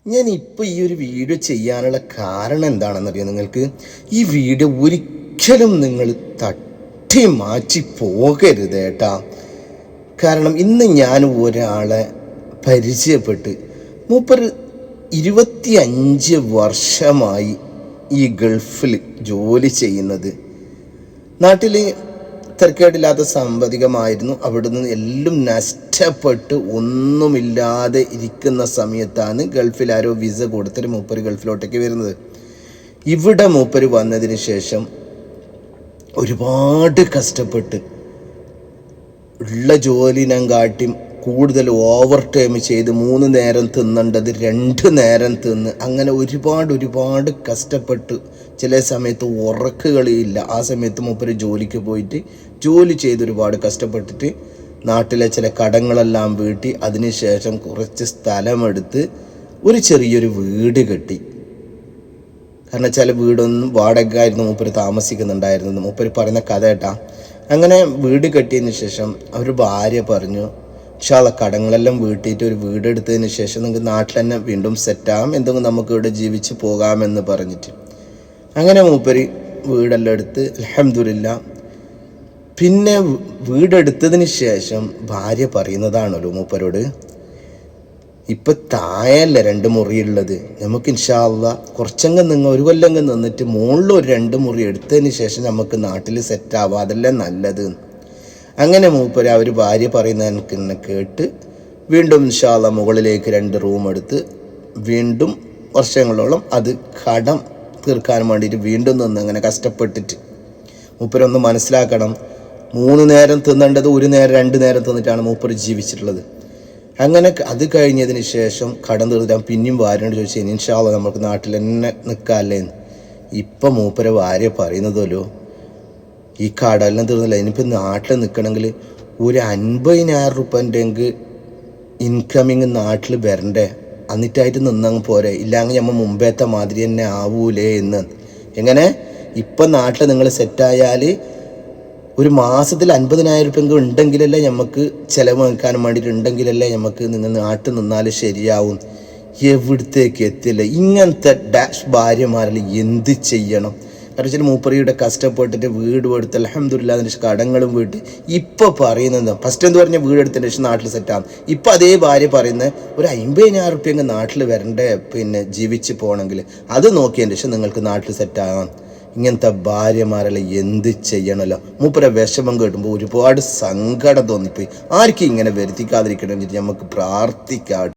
ഞാൻ ഇപ്പോൾ ഈ ഒരു വീഡിയോ ചെയ്യാനുള്ള കാരണം എന്താണെന്നറിയാം നിങ്ങൾക്ക്. ഈ വീഡിയോ ഒരിക്കലും നിങ്ങൾ തട്ടി മാറ്റി പോകരുത് കേട്ടാ. കാരണം ഇന്ന് ഞാൻ ഒരാളെ പരിചയപ്പെട്ട്, മൂപ്പർ 25 വർഷമായി ഈ ഗൾഫിൽ ജോലി ചെയ്യുന്നത്. നാട്ടിൽ തരക്കേടില്ലാത്ത സാമ്പത്തികമായിരുന്നു. അവിടുന്ന് എല്ലാം നഷ്ടപ്പെട്ട് ഒന്നുമില്ലാതെ ഇരിക്കുന്ന സമയത്താണ് ഗൾഫിൽ ആരോ വിസ കൊടുത്തിട്ട് മൂപ്പര് ഗൾഫിലോട്ടേക്ക് വരുന്നത്. ഇവിടെ മൂപ്പര് വന്നതിന് ശേഷം ഒരുപാട് കഷ്ടപ്പെട്ട് ഉള്ള ജോലിനം കാട്ടി കൂടുതൽ ഓവർ ടൈം ചെയ്ത് 3 നേരം തിന്നേണ്ടത് 2 നേരം തിന്ന് അങ്ങനെ ഒരുപാട് കഷ്ടപ്പെട്ട് ചില സമയത്ത് ഉറക്കുകളില്ല. ആ സമയത്ത് മൂപ്പര് ജോലിക്ക് പോയിട്ട് ജോലി ചെയ്ത് ഒരുപാട് കഷ്ടപ്പെട്ടിട്ട് നാട്ടിലെ ചില കടങ്ങളെല്ലാം വീട്ടി അതിനുശേഷം കുറച്ച് സ്ഥലമെടുത്ത് ഒരു ചെറിയൊരു വീട് കെട്ടി. കാരണം ചില വീടൊന്നും വാടകയായിരുന്നു മൂപ്പര് താമസിക്കുന്നുണ്ടായിരുന്നത്. മൂപ്പര് പറയുന്ന കഥ കേട്ടാ. അങ്ങനെ വീട് കെട്ടിയതിന് ശേഷം അവർ ഭാര്യ പറഞ്ഞു, കടങ്ങളെല്ലാം വീട്ടിയിട്ട് ഒരു വീടെടുത്തതിന് ശേഷം നിങ്ങൾക്ക് നാട്ടിൽ തന്നെ വീണ്ടും സെറ്റാകാം, എന്തെങ്കിലും നമുക്ക് ഇവിടെ ജീവിച്ച് പോകാമെന്ന് പറഞ്ഞിട്ട് അങ്ങനെ മൂപ്പര് വീടെല്ലാം എടുത്ത് അൽഹംദുലില്ലാ. പിന്നെ വീടെടുത്തതിന് ശേഷം ഭാര്യ പറയുന്നതാണല്ലോ മൂപ്പരോട്, ഇപ്പം താഴല്ല 2 മുറിയുള്ളത്, നമുക്ക് ഇൻഷാ അല്ലാഹ് കുറച്ചെങ്കിലും നിങ്ങൾ 1 കൊല്ലം നിന്നിട്ട് മുകളിൽ ഒരു 2 മുറി എടുത്തതിന് ശേഷം നമുക്ക് നാട്ടിൽ സെറ്റാവാം, അതല്ലേ നല്ലത്. അങ്ങനെ മൂപ്പര് അവർ ഭാര്യ പറയുന്ന എനിക്ക് തന്നെ കേട്ട് വീണ്ടും ഇൻഷാ അല്ലാഹ് മുകളിലേക്ക് 2 റൂം എടുത്ത് വീണ്ടും വർഷങ്ങളോളം അത് കടം തീർക്കാൻ വേണ്ടിയിട്ട് വീണ്ടും നിന്ന് അങ്ങനെ കഷ്ടപ്പെട്ടിട്ട്. മൂപ്പരൊന്ന് മനസ്സിലാക്കണം, 3 നേരം തിന്നേണ്ടത് 1 നേരം 2 നേരം തിന്നിട്ടാണ് മൂപ്പര് ജീവിച്ചിട്ടുള്ളത്. അങ്ങനെ അത് കഴിഞ്ഞതിന് ശേഷം കടം തീർത്തിട്ട് പിന്നെയും ഭാര്യയോട് ചോദിച്ചു, ഇൻഷാ അല്ലാഹ് നമുക്ക് നാട്ടിൽ തന്നെ നിൽക്കാമല്ലേന്ന്. ഇപ്പം മൂപ്പര ഭാര്യ പറയുന്നതല്ലോ, ഈ കടമെല്ലാം തീർന്നില്ല, ഇനിയിപ്പോൾ നാട്ടിൽ നിൽക്കണമെങ്കിൽ ഒരു 50,000 റുപ്യൻ്റെ ഇൻകമിങ് നാട്ടിൽ വരണ്ടേ, എന്നിട്ടായിട്ട് നിന്നങ്ങ് പോരെ, ഇല്ലെങ്കിൽ നമ്മൾ മുമ്പേത്തെ മാതിരി തന്നെ ആവൂലേ എന്ന്. എങ്ങനെ ഇപ്പം നാട്ടിൽ നിങ്ങൾ സെറ്റായാൽ ഒരു മാസത്തിൽ 50,000 റുപ്യ ഉണ്ടെങ്കിലല്ലേ നമുക്ക് ചിലവ് നിൽക്കാനും വേണ്ടിയിട്ടുണ്ടെങ്കിലല്ലേ നമുക്ക് നിങ്ങൾ നാട്ടിൽ നിന്നാൽ ശരിയാവും. എവിടത്തേക്ക് എത്തില്ല ഇങ്ങനത്തെ ഡാഷ് ഭാര്യമാരിൽ എന്ത് ചെയ്യണം? കാരണം വെച്ചാൽ മൂപ്പറിയുടെ കഷ്ടപ്പെട്ടിട്ട് വീട് എടുത്ത് അൽഹംദുലില്ലാ അതിൻ്റെ കടങ്ങളും വീട്ട് ഇപ്പോൾ പറയുന്നത് ഫസ്റ്റ് എന്ത് പറഞ്ഞാൽ വീട് എടുത്തതിന് ശേഷം നാട്ടിൽ സെറ്റാകും. ഇപ്പം അതേ ഭാര്യ പറയുന്നത് ഒരു 50,000 റുപ്യ നാട്ടിൽ വരണ്ടേ, പിന്നെ ജീവിച്ച് പോകണമെങ്കിൽ അത് നോക്കിയതിന് ശേഷം നിങ്ങൾക്ക് നാട്ടിൽ സെറ്റാകാം. ഇങ്ങനത്തെ ഭാര്യമാരെല്ലാം എന്ത് ചെയ്യണമല്ലോ. മൂപ്പരെ വിഷമം കേട്ടുമ്പോൾ ഒരുപാട് സങ്കടം തോന്നിപ്പോയി. ആർക്കും ഇങ്ങനെ വരുത്തിക്കാതിരിക്കണമെങ്കിൽ നമുക്ക് പ്രാർത്ഥിക്കാം.